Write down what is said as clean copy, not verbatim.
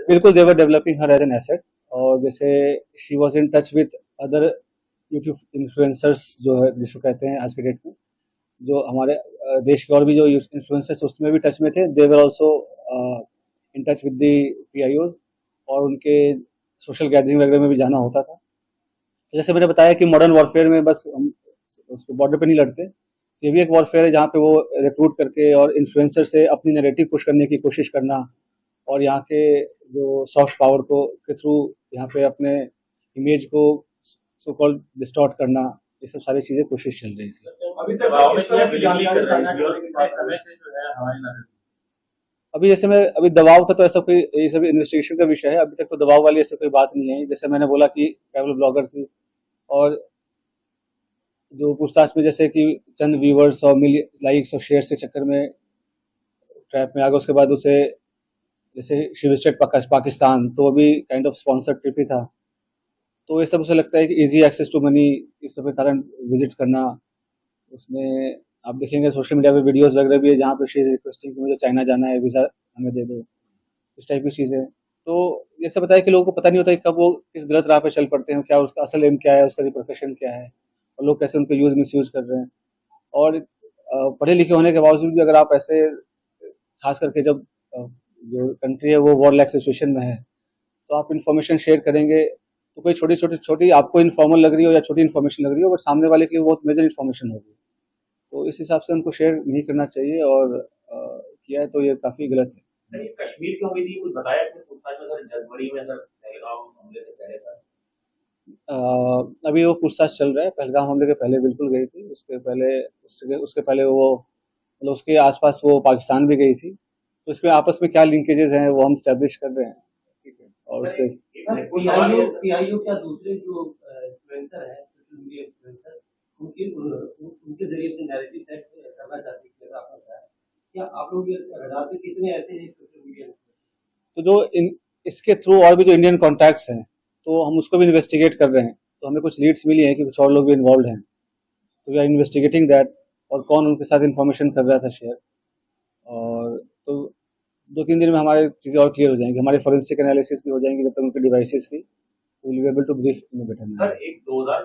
बिल्कुल they were developing her as an asset. और जैसे she was in touch with other YouTube influencers जो है जिसको कहते हैं आज के डेट में, जो हमारे देश के और भी जो इन्फ्लुएंसर्स उसमें भी टच में थे, they were also in touch with the PIOs, और उनके सोशल गैदरिंग वगैरह में भी जाना होता था। तो जैसे मैंने बताया कि मॉडर्न वॉरफेयर में बस हम उसको बॉर्डर पे नहीं लड़ते, तो ये भी एक वॉरफेयर है जहाँ पे वो रिक्रूट करके और इन्फ्लुएंसर से अपनी नैरेटिव पुश करने की कोशिश करना, और यहाँ के जो सॉफ्ट पावर को के थ्रू यहाँ पे अपने इमेज को सो कॉल्ड डिस्टॉर्ट करना, ये सब सारी चीजें कोशिश चल रही थी। अभी तक दबाव में किया विलिंगली कर रहे हैं और कितने समय से जो है हमारी नजर। अभी जैसे मैं अभी दबाव का तो ऐसा कोई, ये सब इन्वेस्टिगेशन का विषय है, अभी तक तो दबाव वाली ऐसी कोई बात नहीं है। जैसे मैंने बोला कि ट्रैवल ब्लॉगर थी, और जो पूछताछ में जैसे कि चंद व्यूवर्स और लाइक्स और शेयर के चक्कर में ट्रैप में आ गया, उसके बाद उसे जैसे शी विजिटेड पाकिस्तान, तो वो भी काइंड ऑफ स्पॉन्सर्ड ट्रिप ही था। तो ये सब उसे लगता है कि इजी एक्सेस टू मनी, इस सब के कारण विजिट करना। उसमें आप देखेंगे सोशल मीडिया पे वीडियोस वगैरह भी है जहाँ पे शी इज रिक्वेस्टिंग कि मुझे चाइना जाना है, वीज़ा हमें दे दो, इस टाइप की चीज़ें। तो ये सब बताया कि लोगों को पता नहीं होता कि कब वो किस गलत राह पे चल पड़ते हैं, क्या उसका असल एम क्या है, उसका प्रोफेशन क्या है, और लोग कैसे उनको यूज़ मिसयूज़ कर रहे हैं। और पढ़े लिखे होने के बावजूद भी अगर आप ऐसे, खास करके जब जो कंट्री है वो वॉर लाइक सिचुएशन में है, तो आप इन्फॉर्मेशन शेयर करेंगे तो कोई छोटी छोटी छोटी आपको इन्फॉर्मल लग रही हो या छोटी इन्फॉर्मेशन लग रही हो, बट सामने वाले के लिए बहुत मेजर इन्फॉर्मेशन होगी। तो इस हिसाब से उनको शेयर नहीं करना चाहिए, और किया है तो ये काफ़ी गलत है। सर ये कश्मीर क्यों हुई थी कुछ बताया आपने पूछताछ में? सर जनवरी में सर पहलगाम हमले से पहले था। अभी वो पूछताछ चल रहा है। पहलगाम हमले के पहले बिल्कुल गई थी, उसके पहले उसके पहले वो मतलब उसके आसपास वो पाकिस्तान भी गई थी। तो इसमें आपस में क्या लिंकेजेस हैं वो हम स्टैब्लिश कर रहे हैं, ठीक है। और उसके पीआईओ क्या दूसरे जो इन्फ्लुएंसर हैं, सोशल मीडिया इन्फ्लुएंसर, उनके जरिए अपने नैरेटिव सेट करना चाहते हैं, जैसा आपने बताया, क्या आप लोग ये रडार पे कितने ऐसे हैं सोशल मीडिया तो जो इसके थ्रू और भी जो इंडियन कॉन्टैक्ट्स हैं, तो हम उसको भी इन्वेस्टिगेट कर रहे हैं। तो हमें कुछ लीड्स मिली हैं कि कुछ और लोग भी इन्वॉल्व हैं, तो वी आर इन्वेस्टिगेटिंग दैट, और कौन उनके साथ इन्फॉर्मेशन कर रहा था शेयर। और तो 2-3 दिन में हमारे चीज़ें और क्लियर हो जाएंगी, हमारे फॉरेंसिक एनालिसिस भी हो जाएंगी जब तक उनके डिवाइसेस की, will be able to brief in better. Sir एक 2000